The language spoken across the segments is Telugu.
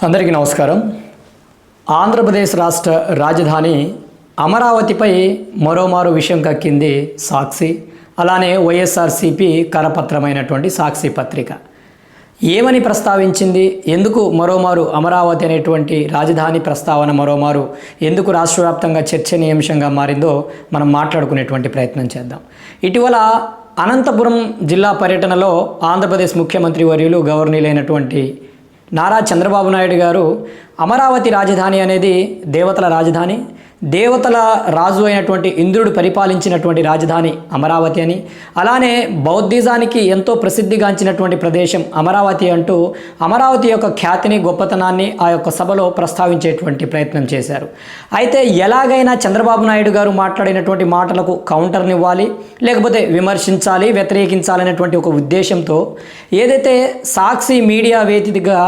అందరికీ నమస్కారం. ఆంధ్రప్రదేశ్ రాష్ట్ర రాజధాని అమరావతిపై మరోమారు విషయం కక్కింది సాక్షి. అలానే వైఎస్ఆర్సీపీ కరపత్రమైనటువంటి సాక్షి పత్రిక ఏమని ప్రస్తావించింది, ఎందుకు మరోమారు అమరావతి అనేటువంటి రాజధాని ప్రస్తావన మరోమారు ఎందుకు రాష్ట్ర వ్యాప్తంగా చర్చనీయాంశంగా మారిందో మనం మాట్లాడుకునేటువంటి ప్రయత్నం చేద్దాం. ఇటీవల అనంతపురం జిల్లా పర్యటనలో ఆంధ్రప్రదేశ్ ముఖ్యమంత్రి వర్యులు గవర్నీలైనటువంటి నారా చంద్రబాబు నాయుడు గారు అమరావతి రాజధాని అనేది దేవతల రాజధాని, దేవతల రాజు అయినటువంటి ఇంద్రుడు పరిపాలించినటువంటి రాజధాని అమరావతి అని, అలానే బౌద్ధిజానికి ఎంతో ప్రసిద్ధిగాంచినటువంటి ప్రదేశం అమరావతి అంటూ అమరావతి యొక్క ఖ్యాతిని గొప్పతనాన్ని ఆ యొక్క సభలో ప్రస్తావించేటువంటి ప్రయత్నం చేశారు. అయితే ఎలాగైనా చంద్రబాబు నాయుడు గారు మాట్లాడినటువంటి మాటలకు కౌంటర్నివ్వాలి, లేకపోతే విమర్శించాలి, వ్యతిరేకించాలనేటువంటి ఒక ఉద్దేశంతో ఏదైతే సాక్షి మీడియా వేదికగా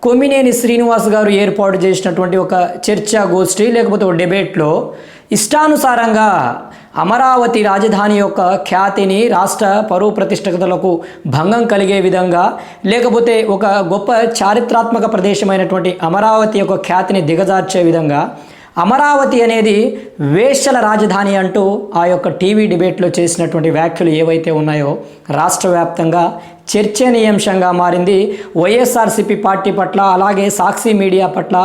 కొమ్మినేని శ్రీనివాస్ గారు ఏర్పాటు చేసినటువంటి ఒక చర్చా గోష్ఠి లేకపోతే ఒక డిబేట్లో ఇష్టానుసారంగా అమరావతి రాజధాని యొక్క ఖ్యాతిని, రాష్ట్ర పరువు ప్రతిష్టతలకు భంగం కలిగే విధంగా, లేకపోతే ఒక గొప్ప చారిత్రాత్మక ప్రదేశమైనటువంటి అమరావతి యొక్క ఖ్యాతిని దిగజార్చే విధంగా అమరావతి అనేది వేశ్యల రాజధాని అంటూ ఆ యొక్క టీవీ డిబేట్లో చేసినటువంటి వ్యాఖ్యలు ఏవైతే ఉన్నాయో రాష్ట్ర వ్యాప్తంగా చర్చనీయాంశంగా మారింది. వైఎస్ఆర్సీపీ పార్టీ పట్ల, అలాగే సాక్షి మీడియా పట్ల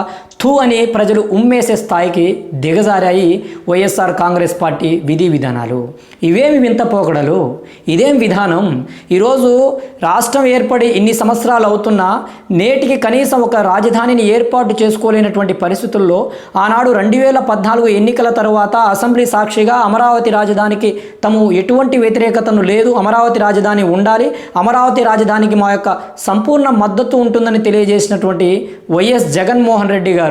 థూ అని ప్రజలు ఉమ్మేసే స్థాయికి దిగజారాయి వైఎస్ఆర్ కాంగ్రెస్ పార్టీ విధి విధానాలు. ఇవేమి వింత పోకడలు, ఇదేం విధానం? ఈరోజు రాష్ట్రం ఏర్పడి ఇన్ని సంవత్సరాలు అవుతున్నా నేటికి కనీసం ఒక రాజధానిని ఏర్పాటు చేసుకోలేనటువంటి పరిస్థితుల్లో ఆనాడు 2014 ఎన్నికల తర్వాత అసెంబ్లీ సాక్షిగా అమరావతి రాజధానికి తాము ఎటువంటి వ్యతిరేకతను లేదు, అమరావతి రాజధాని ఉండాలి, అమరావతి రాజధానికి మా యొక్క సంపూర్ణ మద్దతు ఉంటుందని తెలియజేసినటువంటి వైఎస్ జగన్మోహన్ రెడ్డి గారు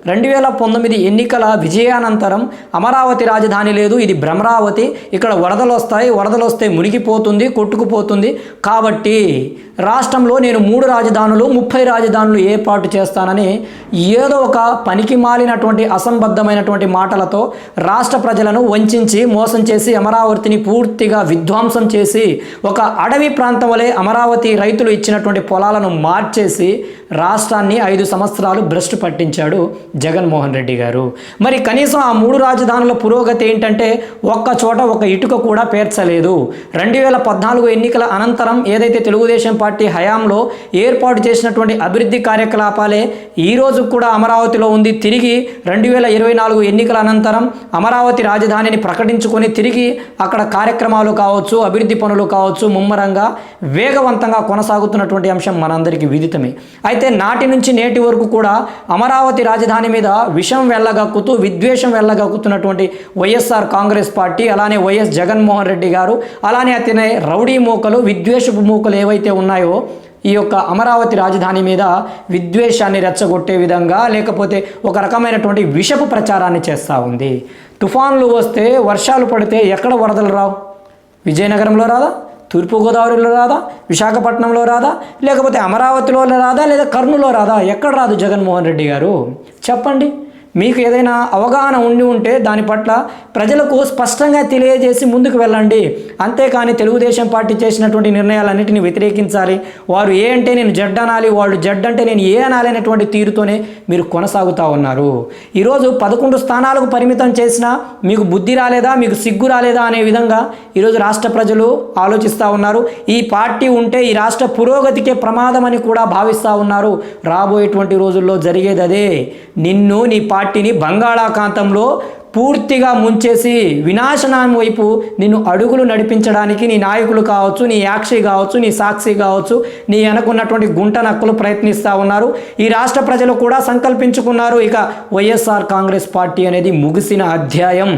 2019 ఎన్నికల విజయానంతరం అమరావతి రాజధాని లేదు, ఇది భ్రమరావతి, ఇక్కడ వరదలు వస్తే మునిగిపోతుంది, కొట్టుకుపోతుంది, కాబట్టి రాష్ట్రంలో నేను 3 రాజధానులు 30 రాజధానులు ఏర్పాటు చేస్తానని ఏదో ఒక పనికి మాలినటువంటి అసంబద్ధమైనటువంటి మాటలతో రాష్ట్ర ప్రజలను వంచి మోసం చేసి అమరావతిని పూర్తిగా విధ్వంసం చేసి ఒక అడవి ప్రాంతం వలె అమరావతి రైతులు ఇచ్చినటువంటి పొలాలను మార్చేసి రాష్ట్రాన్ని 5 సంవత్సరాలు భ్రష్టు పట్టించాడు జగన్మోహన్ రెడ్డి గారు. మరి కనీసం ఆ 3 రాజధానుల పురోగతి ఏంటంటే ఒక్క చోట ఒక ఇటుక కూడా పేర్చలేదు. 2014 ఎన్నికల అనంతరం ఏదైతే తెలుగుదేశం పార్టీ హయాంలో ఏర్పాటు చేసినటువంటి అభివృద్ధి కార్యకలాపాలే ఈ రోజు కూడా అమరావతిలో ఉంది. తిరిగి 2024 ఎన్నికల అనంతరం అమరావతి రాజధానిని ప్రకటించుకొని తిరిగి అక్కడ కార్యక్రమాలు కావచ్చు, అభివృద్ధి పనులు కావచ్చు ముమ్మరంగా వేగవంతంగా కొనసాగుతున్నటువంటి అంశం మనందరికీ విదితమే. అయితే నాటి నుంచి నేటి వరకు కూడా అమరావతి రాజధాని మీద విషం వెళ్ళగక్కుతూ విద్వేషం వెళ్ళగక్కుతున్నటువంటి వైఎస్ఆర్ కాంగ్రెస్ పార్టీ, అలానే వైఎస్ జగన్మోహన్ రెడ్డి గారు, అలానే అతనే రౌడీ మూకలు, విద్వేషపు మూకలు ఏవైతే ఉన్నాయో ఈ యొక్క అమరావతి రాజధాని మీద విద్వేషాన్ని రెచ్చగొట్టే విధంగా, లేకపోతే ఒక రకమైనటువంటి విషపు ప్రచారాన్ని చేస్తూ ఉంది. తుఫాన్లు వస్తే, వర్షాలు పడితే ఎక్కడ వరదలు రావు? విజయనగరంలో రాదా, తూర్పుగోదావరిలో రాదా, విశాఖపట్నంలో రాదా, లేకపోతే అమరావతిలో రాదా, లేదా కర్నూలులో రాదా? ఎక్కడ రాదు జగన్మోహన్ రెడ్డి గారు? చెప్పండి. మీకు ఏదైనా అవగాహన ఉంటే దాని పట్ల ప్రజలకు స్పష్టంగా తెలియజేసి ముందుకు వెళ్ళండి. అంతేకాని తెలుగుదేశం పార్టీ చేసినటువంటి నిర్ణయాలన్నింటినీ వ్యతిరేకించాలి, వారు ఏ అంటే నేను జడ్ అనాలి, వాళ్ళు జడ్ అంటే నేను ఏ అనాలి అనేటువంటి తీరుతోనే మీరు కొనసాగుతూ ఉన్నారు. ఈరోజు 11 స్థానాలకు పరిమితం చేసినా మీకు బుద్ధి రాలేదా, మీకు సిగ్గు రాలేదా అనే విధంగా ఈరోజు రాష్ట్ర ప్రజలు ఆలోచిస్తూ ఉన్నారు. ఈ పార్టీ ఉంటే ఈ రాష్ట్ర పురోగతికే ప్రమాదం అని కూడా భావిస్తూ ఉన్నారు. రాబోయేటువంటి రోజుల్లో జరిగేది అదే. నిన్ను, నీ పార్టీని బంగాళాఖాతంలో పూర్తిగా ముంచేసి వినాశనం వైపు నిన్ను అడుగులు నడిపించడానికి నీ నాయకులు కావచ్చు, నీ యాక్షి కావచ్చు, నీ సాక్షి కావచ్చు, నీ వెనకున్నటువంటి గుంట నక్కులు ప్రయత్నిస్తూ ఉన్నారు. ఈ రాష్ట్ర ప్రజలు కూడా సంకల్పించుకున్నారు, ఇక వైఎస్ఆర్ కాంగ్రెస్ పార్టీ అనేది ముగిసిన అధ్యాయం.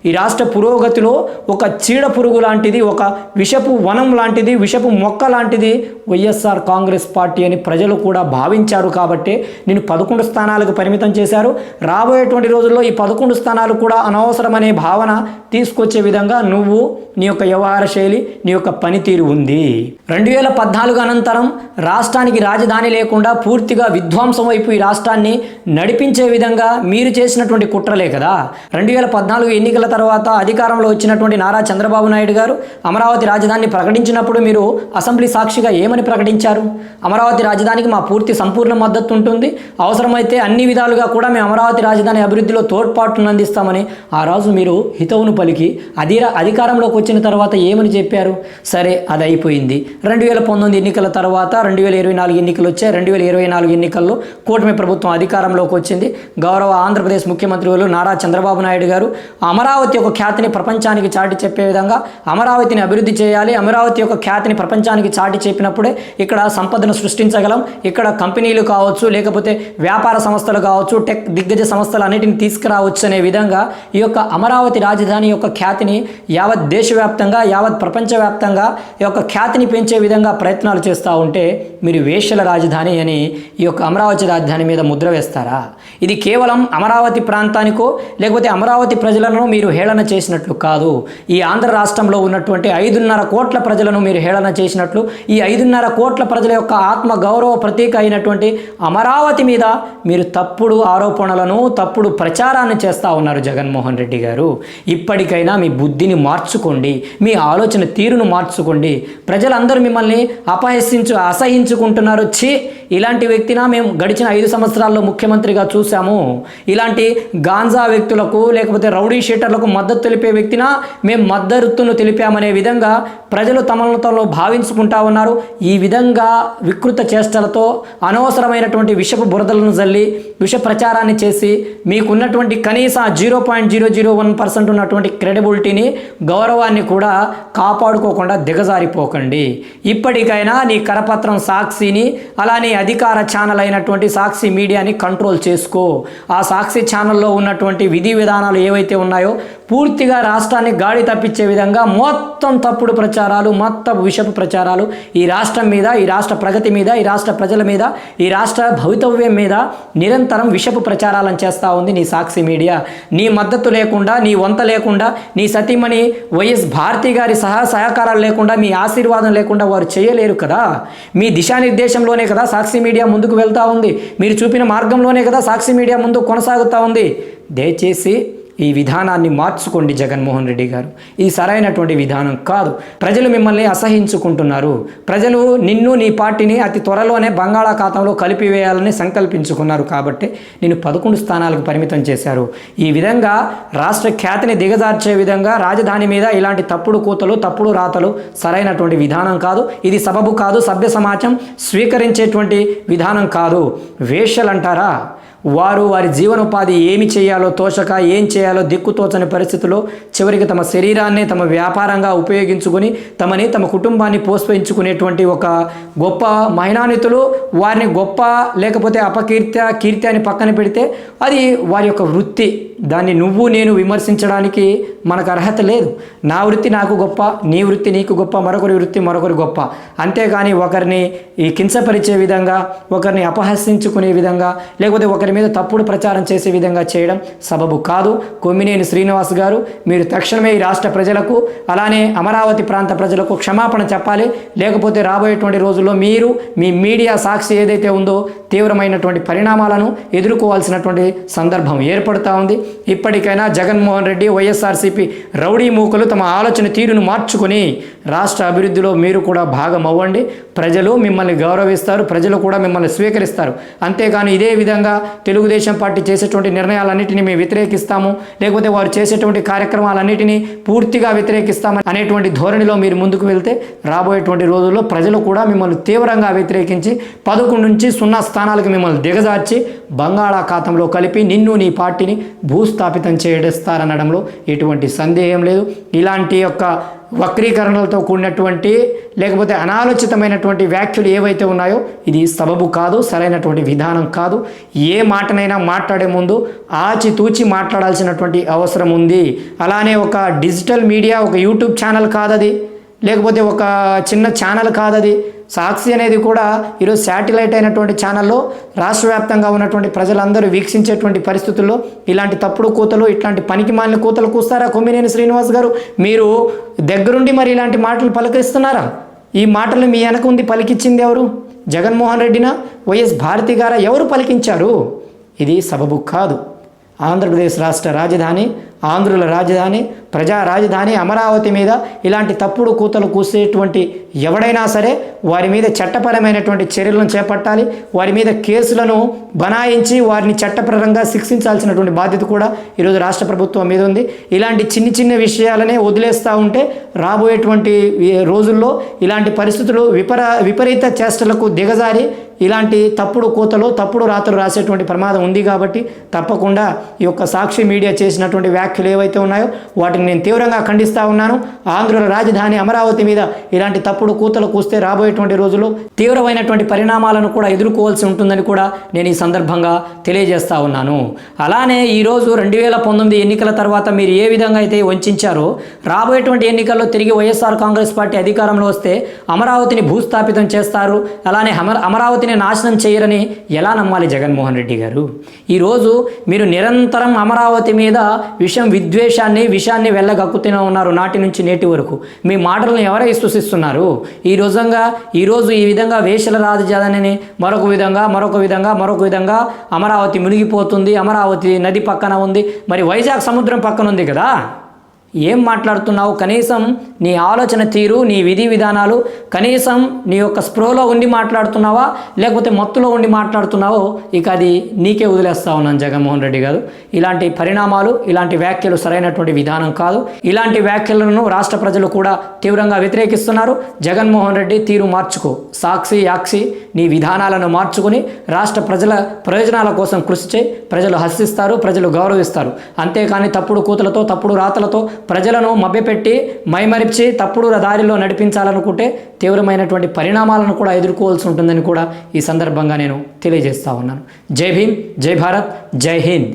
ఈ రాష్ట్ర పురోగతిలో ఒక చీడ పురుగు లాంటిది, ఒక విషపు వనం లాంటిది, విషపు మొక్క లాంటిది వైఎస్ఆర్ కాంగ్రెస్ పార్టీ అని ప్రజలు కూడా భావించారు. కాబట్టి నేను 11 స్థానాలకు పరిమితం చేశారు. రాబోయేటువంటి రోజుల్లో ఈ 11 స్థానాలు కూడా అనవసరమనే భావన తీసుకొచ్చే విధంగా నువ్వు నీ యొక్క వ్యవహార శైలి, నీ యొక్క పనితీరు ఉంది. 2014 అనంతరం రాష్ట్రానికి రాజధాని లేకుండా పూర్తిగా విధ్వంసం వైపు ఈ రాష్ట్రాన్ని నడిపించే విధంగా మీరు చేసినటువంటి కుట్రలే కదా. 2014 ఎన్నికల తర్వాత అధికారంలో వచ్చినటువంటి నారా చంద్రబాబు నాయుడు గారు అమరావతి రాజధానిని ప్రకటించినప్పుడు మీరు అసెంబ్లీ సాక్షిగా ఏమని ప్రకటించారు? అమరావతి రాజధానికి మా పూర్తి సంపూర్ణ మద్దతు ఉంటుంది, అవసరమైతే అన్ని విధాలుగా కూడా మేము అమరావతి రాజధాని అభివృద్ధిలో తోడ్పాటును అందిస్తామని ఆ రోజు మీరు హితవును పలికి అధికారంలోకి వచ్చిన తర్వాత ఏమని చెప్పారు? సరే, అది అయిపోయింది. 2019 ఎన్నికల తర్వాత 2024 ఎన్నికలు వచ్చాయి. 2024 ఎన్నికల్లో కూటమి ప్రభుత్వం అధికారంలోకి వచ్చింది. గౌరవ ఆంధ్రప్రదేశ్ ముఖ్యమంత్రి నారా చంద్రబాబు నాయుడు గారు అమరావతి యొక్క ఖ్యాతిని ప్రపంచానికి చాటి చెప్పే విధంగా అమరావతిని అభివృద్ధి చేయాలి, అమరావతి యొక్క ఖ్యాతిని ప్రపంచానికి చాటి చెప్పినప్పుడే ఇక్కడ సంపదను సృష్టించగలం, ఇక్కడ కంపెనీలు కావచ్చు, లేకపోతే వ్యాపార సంస్థలు కావచ్చు, టెక్ దిగ్గజ సంస్థలు అన్నిటిని తీసుకురావచ్చు అనే విధంగా ఈ యొక్క అమరావతి రాజధాని యొక్క ఖ్యాతిని యావత్ దేశవ్యాప్తంగా, యావత్ ప్రపంచవ్యాప్తంగా ఈ యొక్క ఖ్యాతిని పెంచే విధంగా ప్రయత్నాలు చేస్తూ ఉంటే మీరు వేశ్యల రాజధాని అని ఈ యొక్క అమరావతి రాజధాని మీద ముద్ర వేస్తారా? ఇది కేవలం అమరావతి ప్రాంతానికో లేకపోతే అమరావతి ప్రజలను మీరు హేళన చేసినట్లు కాదు. ఈ ఆంధ్ర రాష్ట్రంలో ఉన్నటువంటి 5.5 కోట్ల ప్రజలను మీరు హేళన చేసినట్లు, ఈ 5.5 కోట్ల ప్రజల యొక్క ఆత్మ గౌరవ ప్రతీక అయినటువంటి అమరావతి మీద మీరు తప్పుడు ఆరోపణలను, తప్పుడు ప్రచారాన్ని చేస్తూ ఉన్నారు జగన్మోహన్ రెడ్డి గారు. ఇప్పటికైనా మీ బుద్ధిని మార్చుకోండి, మీ ఆలోచన తీరును మార్చుకోండి. ప్రజలందరూ మిమ్మల్ని అసహించుకుంటున్నారు. ఇలాంటి వ్యక్తినా మేము గడిచిన 5 సంవత్సరాల్లో ముఖ్యమంత్రిగా చూసాము, ఇలాంటి గాంజా వ్యక్తులకు లేకపోతే రౌడీ షీటర్లకు మద్దతు తెలిపే వ్యక్తినా మేము మద్దతును తెలిపామనే విధంగా ప్రజలు తమలో భావించుకుంటా ఉన్నారు. ఈ విధంగా వికృత చేష్టలతో అనవసరమైనటువంటి విషపు బురదలను జల్లి విష ప్రచారాన్ని చేసి మీకున్నటువంటి కనీస 0.001% ఉన్నటువంటి క్రెడిబిలిటీని, గౌరవాన్ని కూడా కాపాడుకోకుండా దిగజారిపోకండి. ఇప్పటికైనా నీ కరపత్రం సాక్షిని, అలానే అధికార ఛానల్ అయినటువంటి సాక్షి మీడియాని కంట్రోల్ చేసుకో. ఆ సాక్షి ఛానల్లో ఉన్నటువంటి విధి విధానాలు ఏవైతే ఉన్నాయో పూర్తిగా రాష్ట్రాన్ని గాడి తప్పించే విధంగా మొత్తం తప్పుడు ప్రచారాలు, మొత్తం విషపు ప్రచారాలు ఈ రాష్ట్రం మీద, ఈ రాష్ట్ర ప్రగతి మీద, ఈ రాష్ట్ర ప్రజల మీద, ఈ రాష్ట్ర భవితవ్యం మీద నిరంతరం విషపు ప్రచారాలను చేస్తూ ఉంది నీ సాక్షి మీడియా. నీ మద్దతు లేకుండా, నీ వంత లేకుండా, నీ సతీమణి వైఎస్ భారతి గారి సహకారాలు లేకుండా, మీ ఆశీర్వాదం లేకుండా వారు చేయలేరు కదా. మీ దిశానిర్దేశంలోనే కదా సాక్షి మీడియా ముందుకు వెళ్తూ ఉంది, మీరు చూపిన మార్గంలోనే కదా సాక్షి మీడియా ముందుకు కొనసాగుతూ ఉంది. దయచేసి ఈ విధానాన్ని మార్చుకోండి జగన్మోహన్ రెడ్డి గారు. ఇది సరైనటువంటి విధానం కాదు. ప్రజలు మిమ్మల్ని అసహించుకుంటున్నారు. ప్రజలు నిన్ను, నీ పార్టీని అతి త్వరలోనే బంగాళాఖాతంలో కలిపివేయాలని సంకల్పించుకున్నారు. కాబట్టి నేను 11 స్థానాలకు పరిమితం చేశారు. ఈ విధంగా రాష్ట్ర ఖ్యాతిని దిగజార్చే విధంగా రాజధాని మీద ఇలాంటి తప్పుడు కూతలు, తప్పుడు రాతలు సరైనటువంటి విధానం కాదు. ఇది సబబు కాదు, సభ్య సమాజం స్వీకరించేటువంటి విధానం కాదు. వేశ్యలంటారా? వారి జీవనోపాధి ఏమి చేయాలో తోచక, ఏం చేయాలో దిక్కుతోచని పరిస్థితుల్లో చివరికి తమ శరీరాన్ని తమ వ్యాపారంగా ఉపయోగించుకొని తమ కుటుంబాన్ని పోషించుకునేటువంటి ఒక గొప్ప మహిళానితులు వారిని గొప్ప లేకపోతే కీర్తి అని పక్కన పెడితే అది వారి యొక్క వృత్తి. దాన్ని నువ్వు నేను విమర్శించడానికి మనకు అర్హత లేదు. నా వృత్తి నాకు గొప్ప, నీ వృత్తి నీకు గొప్ప, మరొకరి వృత్తి మరొకరి గొప్ప. అంతేగాని ఒకరిని కించపరిచే విధంగా, ఒకరిని అపహసించుకునే విధంగా, లేకపోతే ఒకరి మీద తప్పుడు ప్రచారం చేసే విధంగా చేయడం సబబు కాదు. కొమ్మినేని శ్రీనివాస్ గారు, మీరు తక్షణమే ఈ రాష్ట్ర ప్రజలకు, అలానే అమరావతి ప్రాంత ప్రజలకు క్షమాపణ చెప్పాలి. లేకపోతే రాబోయేటువంటి రోజుల్లో మీరు, మీ మీడియా సాక్షి ఏదైతే ఉందో తీవ్రమైనటువంటి పరిణామాలను ఎదుర్కోవాల్సినటువంటి సందర్భం ఏర్పడుతూ ఉంది. ఇప్పటికైనా జగన్మోహన్ రెడ్డి, వైఎస్ఆర్సీపీ రౌడీ మూకలు తమ ఆలోచన తీరును మార్చుకొని రాష్ట్ర అభివృద్ధిలో మీరు కూడా భాగం అవ్వండి. ప్రజలు మిమ్మల్ని గౌరవిస్తారు, ప్రజలు కూడా మిమ్మల్ని స్వీకరిస్తారు. అంతేగాని ఇదే విధంగా తెలుగుదేశం పార్టీ చేసేటువంటి నిర్ణయాలన్నింటినీ మేము వ్యతిరేకిస్తాము, లేకపోతే వారు చేసేటువంటి కార్యక్రమాలన్నింటినీ పూర్తిగా వ్యతిరేకిస్తాము అనేటువంటి ధోరణిలో మీరు ముందుకు వెళ్తే రాబోయేటువంటి రోజుల్లో ప్రజలు కూడా మిమ్మల్ని తీవ్రంగా వ్యతిరేకించి 11 నుంచి 0 స్థానాలకు మిమ్మల్ని దిగజార్చి బంగాళాఖాతంలో కలిపి నిన్ను, నీ పార్టీని భూస్థాపితం చేస్తారనడంలో ఎటువంటి సందేహం లేదు. ఇలాంటి యొక్క వక్రీకరణలతో కూడినటువంటి లేకపోతే అనాలోచితమైనటువంటి వ్యాఖ్యలు ఏవైతే ఉన్నాయో ఇది సబబు కాదు, సరైనటువంటి విధానం కాదు. ఏ మాటనైనా మాట్లాడే ముందు ఆచితూచి మాట్లాడాల్సినటువంటి అవసరం ఉంది. అలానే ఒక డిజిటల్ మీడియా, ఒక యూట్యూబ్ ఛానల్ కాదది, లేకపోతే ఒక చిన్న ఛానల్ కాదది. సాక్షి అనేది కూడా ఈరోజు శాటిలైట్ అయినటువంటి ఛానల్లో రాష్ట్ర వ్యాప్తంగా ఉన్నటువంటి ప్రజలందరూ వీక్షించేటువంటి పరిస్థితుల్లో ఇలాంటి తప్పుడు కూతలు, ఇట్లాంటి పనికి మాలిన కూతలు కూస్తారా కొమ్మినేని శ్రీనివాస్ గారు? మీరు దగ్గరుండి మరి ఇలాంటి మాటలు పలకరిస్తున్నారా? ఈ మాటలు మీ వెనక ఉంది పలికించింది ఎవరు? జగన్మోహన్ రెడ్డినా, వైఎస్ భారతి గారా? ఎవరు పలికించారు? ఇది సబబు కాదు. ఆంధ్రప్రదేశ్ రాష్ట్ర రాజధాని, ఆంధ్రుల రాజధాని, ప్రజా రాజధాని అమరావతి మీద ఇలాంటి తప్పుడు కూతలు కూసేటువంటి ఎవడైనా సరే వారి మీద చట్టపరమైనటువంటి చర్యలను చేపట్టాలి. వారి మీద కేసులను బనాయించి వారిని చట్టపరంగా శిక్షించాల్సినటువంటి బాధ్యత కూడా ఈరోజు రాష్ట్ర ప్రభుత్వం మీద ఉంది. ఇలాంటి చిన్న చిన్న విషయాలనే వదిలేస్తూ ఉంటే రాబోయేటువంటి రోజుల్లో ఇలాంటి పరిస్థితులు విపరీత చేష్టలకు దిగజారి ఇలాంటి తప్పుడు కూతలు, తప్పుడు రాతలు రాసేటువంటి ప్రమాదం ఉంది. కాబట్టి తప్పకుండా ఈ యొక్క సాక్షి మీడియా చేసినటువంటి వ్యాఖ్యలు ఏవైతే ఉన్నాయో వాటిని నేను తీవ్రంగా ఖండిస్తూ ఉన్నాను. ఆంధ్రుల రాజధాని అమరావతి మీద ఇలాంటి తప్పుడు కూతలు కూస్తే రాబోయేటువంటి రోజుల్లో తీవ్రమైనటువంటి పరిణామాలను కూడా ఎదుర్కోవాల్సి ఉంటుందని కూడా నేను ఈ సందర్భంగా తెలియజేస్తూ ఉన్నాను. అలానే ఈరోజు 2019 ఎన్నికల తర్వాత మీరు ఏ విధంగా అయితే వంచారో రాబోయేటువంటి ఎన్నికల్లో తిరిగి వైఎస్ఆర్ కాంగ్రెస్ పార్టీ అధికారంలో వస్తే అమరావతిని భూస్థాపితం చేస్తారు, అలానే అమరావతిని నాశనం చేయరని ఎలా నమ్మాలి జగన్మోహన్ రెడ్డి గారు? ఈరోజు మీరు నిరంతరం అమరావతి మీద విషాన్ని వెళ్ళగక్కుతూనే ఉన్నారు నాటి నుంచి నేటి వరకు. మీ మాటలను ఎవరు విశ్వసిస్తున్నారు? ఈరోజు ఈ విధంగా వేషల రాజధానిని మరొక విధంగా అమరావతి మునిగిపోతుంది, అమరావతి నది పక్కన ఉంది, మరి వైజాగ్ సముద్రం పక్కన ఉంది కదా. ఏం మాట్లాడుతున్నావు? కనీసం నీ ఆలోచన తీరు, నీ విధి విధానాలు కనీసం నీ యొక్క స్ప్రోలో ఉండి మాట్లాడుతున్నావా లేకపోతే మత్తులో ఉండి మాట్లాడుతున్నావో ఇక అది నీకే వదిలేస్తా ఉన్నాను జగన్మోహన్ రెడ్డి గారు. ఇలాంటి పరిణామాలు, ఇలాంటి వ్యాఖ్యలు సరైనటువంటి విధానం కాదు. ఇలాంటి వ్యాఖ్యలను రాష్ట్ర ప్రజలు కూడా తీవ్రంగా వ్యతిరేకిస్తున్నారు. జగన్మోహన్ రెడ్డి తీరు మార్చుకో, యాక్షి నీ విధానాలను మార్చుకుని రాష్ట్ర ప్రజల ప్రయోజనాల కోసం కృషి చేయి. ప్రజలు హర్షిస్తారు, ప్రజలు గౌరవిస్తారు. అంతేకాని తప్పుడు కూతలతో, తప్పుడు రాతలతో ప్రజలను మభ్యపెట్టి మైమరిచి తప్పుడు దారిలో నడిపించాలనుకుంటే తీవ్రమైనటువంటి పరిణామాలను కూడా ఎదుర్కోవాల్సి ఉంటుందని కూడా ఈ సందర్భంగా నేను తెలియజేస్తా ఉన్నాను. జై భీమ్, జై భారత్, జై హింద్.